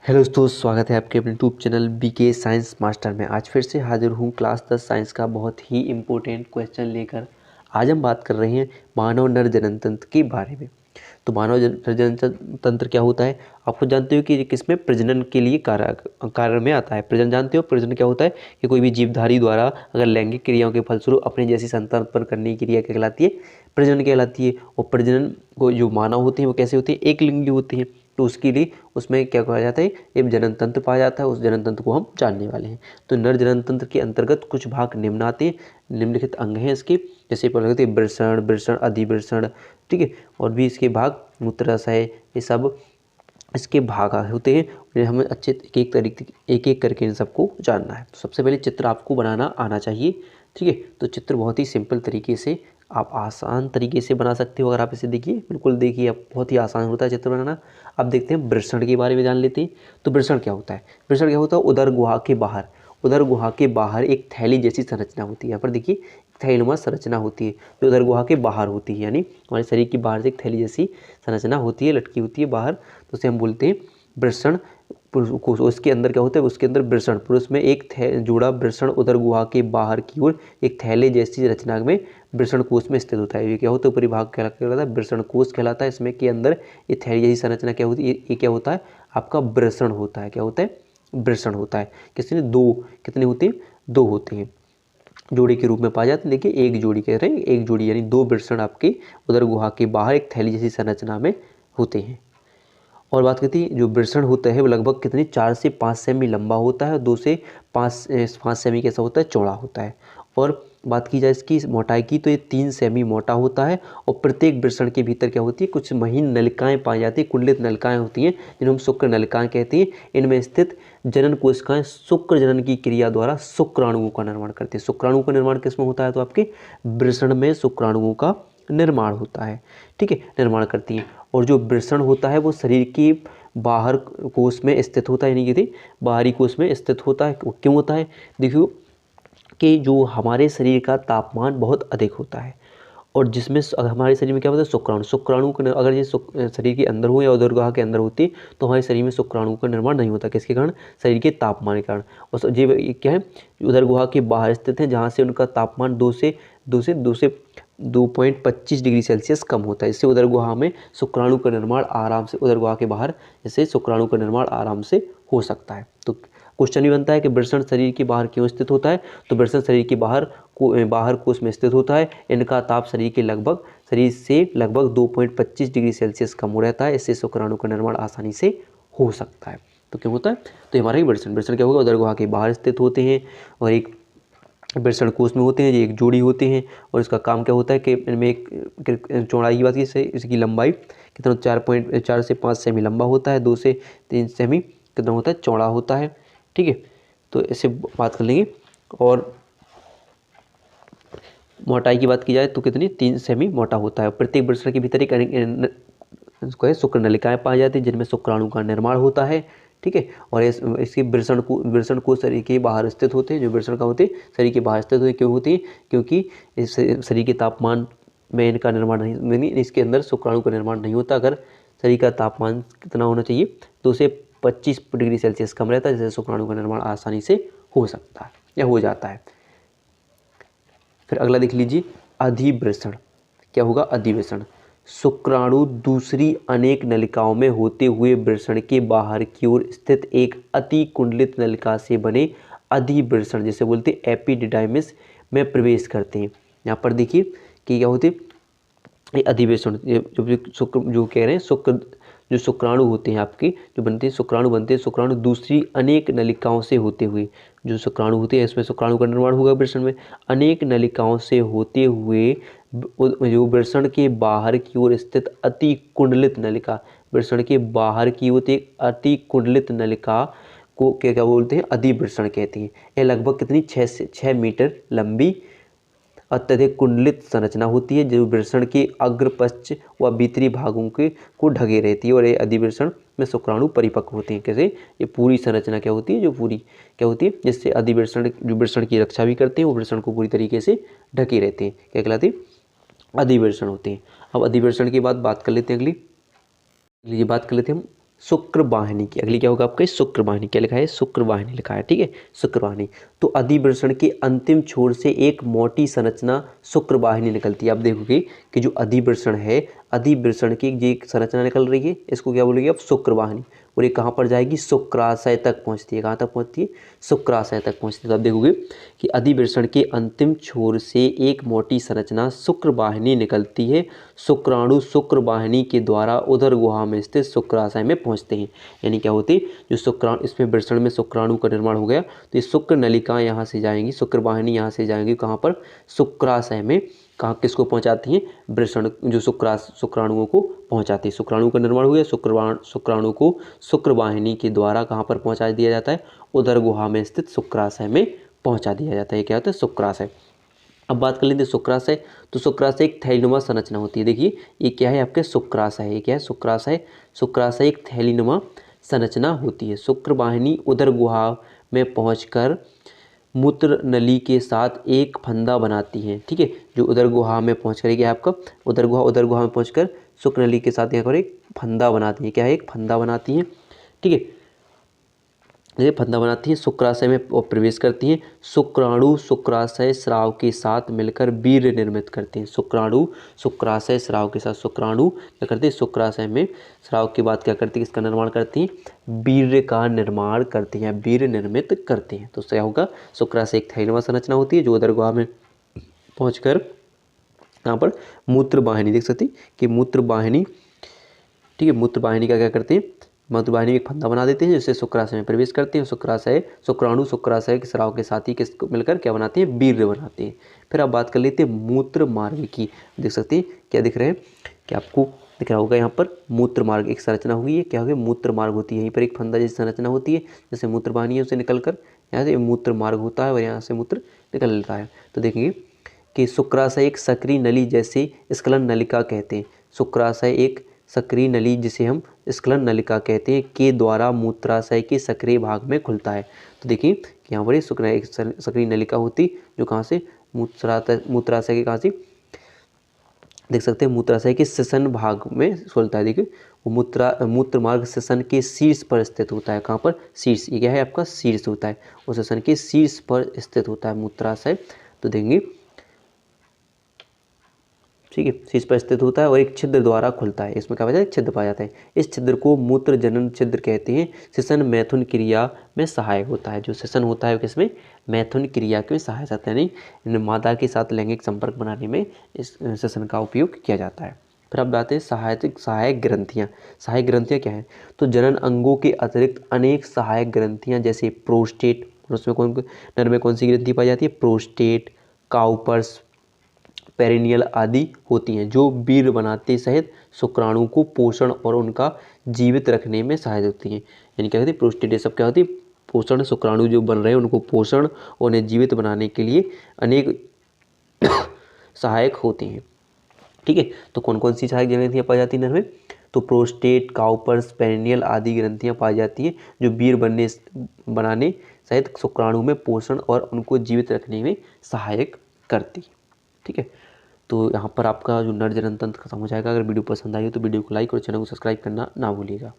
Hello दोस्तों, स्वागत है आपके अपने YouTube channel BK Science Master में। आज फिर से हाजिर हूँ क्लास 10 साइंस का बहुत ही इम्पोर्टेंट क्वेश्चन लेकर। आज हम बात कर रहे हैं मानव नर जनन तंत्र के बारे में। तो मानव जनन तंत्र क्या होता है? आपको जानते हो कि ये किसमें प्रजनन के लिए कार्य में आता है। प्रजनन जानते हो? प्रजनन क्या होता है कि कोई भी जीवधारी द्वारा अगर लैंगिक क्रियाओं के फलस्वरूप अपने जैसी संतान उत्पन्न करने की क्रिया क्या कहलाती है? प्रजनन कहलाती है। और प्रजनन को जो मानव होते हैं वो कैसे होते हैं? एक लिंगी होते हैं। तो उसके लिए उसमें क्या कहा जाता है? एक जनन तंत्र पाया जाता है। उस जनन तंत्र को हम जानने वाले हैं। तो नर जनन तंत्र के अंतर्गत कुछ भाग निम्न आते हैं, निम्नलिखित अंग हैं इसके। जैसे पहले होते हैं वृषण, वृषण, अधिवृषण, ठीक है। और भी इसके भाग मूत्राशय, ये सब इसके भाग होते हैं। और हमें अच्छे एक एक करके इन सबको जानना है। तो सबसे पहले चित्र आपको बनाना आना चाहिए, ठीक है। तो चित्र बहुत ही सिंपल तरीके से, आप आसान तरीके से बना सकते हो। अगर आप इसे देखिए, बिल्कुल देखिए, आप बहुत ही आसान होता है चित्र बनाना। अब देखते हैं वृषण के बारे में जान लेते हैं। तो वृषण क्या होता है? वृषण क्या होता है? उदर गुहा के बाहर, उदर गुहा के बाहर एक थैली जैसी संरचना होती है। यहाँ पर देखिए थैलीनुमा संरचना होती है जो उदर गुहा के बाहर होती है, यानी हमारे शरीर की बाहर से एक थैली जैसी संरचना होती है, लटकी होती है बाहर। तो उसे हम बोलते हैं वृषण। उसके अंदर क्या होता है? उसके अंदर वृषण, पुरुष में एक जोड़ा वृषण उदर गुहा के बाहर की ओर एक थैले जैसी रचना में वृषण कोश में स्थित होता है। ये क्या होता है? ऊपरी भाग कहलाता है वृषण कोश कहलाता है। इसमें के अंदर ये थैली जैसी संरचना क्या होती है? ये क्या होता है? आपका वृषण होता है। क्या होता है? वृषण होता है। किसने? दो। कितने होते हैं? दो होते हैं, जोड़ी के रूप में पाए जाते हैं। देखिए एक जोड़ी कह रहे हैं, एक जोड़ी यानी दो वृषण आपके उदर गुहा के बाहर एक थैली जैसी संरचना में होते हैं। और बात करती है जो वृषण होता है वो लगभग कितने 4 से 5 सेमी लंबा होता है, 2 से 5 सेमी कैसा होता है? चौड़ा होता है। और बात की जाए इसकी मोटाई की तो ये 3 सेमी मोटा होता है। और प्रत्येक वृषण के भीतर क्या होती है? कुछ महीन नलिकाएं पाई जाती है, कुंडलित नलिकाएं होती हैं जिन्हें हम शुक्र नलिकाएं कहते हैं। इनमें स्थित जनन कोशिकाएं शुक्र जनन की क्रिया द्वारा शुक्राणुओं का निर्माण करती है। शुक्राणुओं का निर्माण किसमें होता है? तो आपके वृषण में शुक्राणुओं का निर्माण होता है, ठीक है, निर्माण करती है। और जो वृषण होता है वो शरीर के बाहर कोश में स्थित होता है, यानी कि बाहरी कोश में स्थित होता है। क्यों होता है? देखियो कि जो हमारे शरीर का तापमान बहुत अधिक होता है और जिसमें हमारे शरीर में क्या होता है? शुक्राणु। शुक्राणु का अगर ये शरीर के अंदर हो या उदरगाह के अंदर होती तो हमारे शरीर में शुक्राणु का निर्माण नहीं होता। किसके कारण? शरीर के तापमान के कारण। और ये क्या है? उदरगुहा के बाहर स्थित है जहाँ से उनका तापमान 2.25 डिग्री सेल्सियस कम होता है। इससे उदर गुहा में शुक्राणु का निर्माण आराम से, उदर गुहा के बाहर इससे शुक्राणु का निर्माण आराम से हो सकता है। तो क्वेश्चन ही बनता है कि वृषण शरीर के बाहर क्यों स्थित होता है? तो वृषण शरीर के बाहर कोश में स्थित होता है। इनका ताप शरीर से लगभग 2.25 डिग्री सेल्सियस कम हो रहता है। इससे शुक्राणु का निर्माण आसानी से हो सकता है। तो क्यों होता है? तो हमारा ही वृषण क्या होगा? उदर गुहा के बाहर स्थित होते हैं और एक वृषण कोश में होते हैं। ये एक जोड़ी होते हैं और इसका काम क्या होता है कि इनमें एक चौड़ाई की बात की, इसकी लंबाई कितना? 4 से 5 सेमी लंबा होता है, 2 से 3 सेमी कितना होता है? चौड़ा होता है, ठीक है। तो इससे बात कर लेंगे। और मोटाई की बात की जाए तो कितनी? 3 सेमी मोटा होता है। प्रत्येक वृषण के भीतर एक इसको है शुक्र नलिकाएं पाई जाती हैं जिनमें शुक्राणु का निर्माण होता है, ठीक है। और इसके वृषण को शरीर के बाहर स्थित होते हैं। जो वृषण का होते हैं शरीर के बाहर स्थित होते हैं। क्यों होती है? क्योंकि इस शरीर के तापमान में इनका निर्माण नहीं, इसके अंदर शुक्राणु का निर्माण नहीं होता। अगर शरीर का तापमान कितना होना चाहिए? 2 से 25 डिग्री सेल्सियस कम रहता है, जिससे शुक्राणु का निर्माण आसानी से हो सकता है या हो जाता है। फिर अगला देख लीजिए, अधिवृषण। क्या होगा? अधिवृषण शुक्राणु दूसरी अनेक नलिकाओं में होते हुए वृषण के बाहर की ओर स्थित एक अति कुंडलित नलिका से बने अधिवृषण, जिसे बोलते हैं एपिडिडाइमिस, में प्रवेश करते हैं। यहाँ पर देखिए कि क्या होते हैं ये अधिवृषण, जो कह रहे हैं जो शुक्राणु होते हैं आपके, जो बनते हैं शुक्राणु शुक्राणु दूसरी अनेक नलिकाओं से होते हुए, जो शुक्राणु होते हैं इसमें शुक्राणु का निर्माण होगा वृषण में, अनेक नलिकाओं से होते हुए जो वृषण के बाहर की ओर स्थित अति कुंडलित नलिका, वृषण के बाहर की ओर एक अति कुंडलित नलिका को क्या बोलते हैं? अधिवृषण कहते हैं। यह लगभग कितनी 6 मीटर लंबी अत्यधिक कुंडलित संरचना होती है जो वृषण के अग्र पश्च व भीतरी भागों को ढके रहती है। और ये अधिवृषण में शुक्राणु परिपक्व होते हैं। कैसे? ये पूरी संरचना क्या होती है? जो पूरी क्या होती है जिससे अधिवृषण, जो वृषण की रक्षा भी करते हैं, वो वृषण को पूरी तरीके से ढके रहते हैं। क्या कहलाते हैं? अधिवृषण होते हैं। अब अधिवृषण के बाद बात कर लेते हैं अगली बात कर लेते हैं हम शुक्रवाहिनी की, अगली क्या होगा आपका शुक्रवाहिनी, क्या लिखा है शुक्रवाहिनी लिखा है, ठीक है शुक्रवाहिनी। तो अधिवृषण के अंतिम छोर से एक मोटी संरचना शुक्रवाहिनी निकलती है। आप देखोगे कि जो अधिवृषण है, अधिवृषण की जो एक संरचना निकल रही है, इसको क्या बोलेंगे आप शुक्रवाहिनी, और ये कहाँ पर जाएगी शुक्राशय तक पहुँचती है। कहाँ तक पहुँचती है शुक्राशय तक पहुँचती है। तो आप देखोगे कि अधिवृषण के अंतिम छोर से एक मोटी संरचना शुक्रवाहिनी निकलती है, शुक्राणु शुक्रवाहिनी के द्वारा उदर गुहा में स्थित शुक्राशय में पहुँचते हैं। यानी क्या होती है, जो शुक्राणु, इसमें वृषण में शुक्राणु का निर्माण हो गया, तो ये शुक्र नलिका यहाँ से जाएंगी, शुक्रवाहिनी यहाँ से जाएंगी कहाँ पर शुक्राशय में। कहाँ किसको पहुँचाती हैं, वृषण जो शुक्राणुओं को पहुँचाती है। शुक्राणु का निर्माण हो गया, शुक्राणु को शुक्रवाहिनी के द्वारा कहाँ पर पहुँचा दिया जाता है, उदर गुहा में स्थित शुक्राशय में पहुँचा दिया जाता है। क्या होता है शुक्राशय। अब बात कर लेते हैं शुक्राशय। तो शुक्राशय एक थैलीनुमा संरचना होती है। देखिए ये क्या है आपके शुक्राशय, ये क्या है शुक्राशय, शुक्राशय एक थैलीनुमा संरचना होती है। शुक्रवाहिनी उदर गुहा में पहुंचकर मूत्र नली के साथ एक फंदा बनाती है, ठीक है। जो उदर गुहा में पहुँच कर क्या है आपका उदर गुहा में पहुँचकर शुक्र नली के साथ यहाँ पर एक फंदा बनाती है। क्या है, एक फंदा बनाती हैं, ठीक है। ये फंदा बनाती हैं, शुक्राशय में प्रवेश करती हैं। शुक्राणु शुक्राशय स्राव के साथ मिलकर वीर्य निर्मित करते हैं। शुक्राणु शुक्राशय स्राव के साथ शुक्राणु क्या करते हैं, शुक्राशय में स्राव के बाद क्या करती है, इसका निर्माण करती हैं, वीर्य का निर्माण करती हैं, वीर्य निर्मित करती हैं। तो क्या होगा, शुक्राशय एक थैलीनुमा संरचना होती है जो उदर गुहा में पहुँचकर यहाँ पर मूत्र वाहिनी, देख सकते हैं कि मूत्र वाहिनी, ठीक है, मूत्र वाहिनी का क्या करते हैं, मूत्र वाहिनी में एक फंदा बना देते हैं जिससे शुक्राशय में प्रवेश करते हैं। शुक्राशय शुक्राणु शुक्राशय के स्राव के साथ ही किसको मिलकर क्या बनाते हैं, वीर्य बनाते हैं। फिर आप बात कर लेते हैं मूत्र मार्ग की। देख सकते हैं क्या दिख रहे हैं, कि आपको दिख रहा होगा यहाँ पर मूत्र मार्ग एक संरचना होगी, क्या होगी मूत्र मार्ग होती है। यहीं पर एक फंदा जैसी संरचना होती है, जैसे मूत्र वाहिनी है उसे निकलकर यहाँ से मूत्र मार्ग होता है और यहाँ से मूत्र निकल लेता है। तो देखेंगे कि शुक्राशय एक सक्रिय नली जैसे स्खलन नलिका कहते हैं। शुक्राशय एक सक्रिय नली जिसे हम स्खलन नलिका कहते हैं के द्वारा मूत्राशय के सक्रिय भाग में खुलता है। तो देखिए कि यहाँ पर एक सक्रिय नलिका होती जो कहाँ से मूत्राशय के कहाँ से देख सकते हैं, मूत्राशय के श्वसन भाग में खुलता है। देखिए वो मूत्र मार्ग श्वसन के शीर्ष पर स्थित होता है। कहाँ पर, शीर्ष, ये क्या है आपका शीर्ष होता है, वो श्वसन के शीर्ष पर स्थित होता है मूत्राशय। तो देंगे ठीक है, शीर्ष पर स्थित होता है और एक छिद्र द्वारा खुलता है। इसमें क्या हो जाता है, छिद्र पाया जाता है। इस छिद्र को मूत्र जनन छिद्र कहते हैं। श्वसन मैथुन क्रिया में सहायक होता है। जो श्वसन होता है किसमें, मैथुन क्रिया के सहायक होता है, यानी मादा के साथ लैंगिक संपर्क बनाने में इस श्वसन का उपयोग किया जाता है। फिर अब बात है सहायक ग्रंथियाँ। सहायक ग्रंथियाँ क्या है, तो जनन अंगों के अतिरिक्त अनेक सहायक ग्रंथियाँ जैसे प्रोस्टेट, उसमें नर में कौन सी ग्रंथि पाई जाती है, प्रोस्टेट, काउपर्स, पेरिनियल आदि होती हैं, जो वीर्य बनाते सहित शुक्राणु को पोषण और उनका जीवित रखने में सहायक होती हैं। यानी क्या कहते हैं, प्रोस्टेट ये सब क्या होती है, पोषण, शुक्राणु जो बन रहे हैं उनको पोषण और उन्हें जीवित बनाने के लिए अनेक सहायक होती हैं, ठीक है। तो कौन कौन सी सहायक ग्रंथियाँ पाई जाती हैं नर में, तो प्रोस्टेट, काउपर्स, पेरिनियल आदि ग्रंथियाँ पाई जाती हैं जो वीर्य बनाने सहित शुक्राणु में पोषण और उनको जीवित रखने में सहायक करती है, ठीक है। तो यहाँ पर आपका जो नर जनन तंत्र खत्म हो जाएगा। अगर वीडियो पसंद आई हो तो वीडियो को लाइक और चैनल को सब्सक्राइब करना ना भूलिएगा।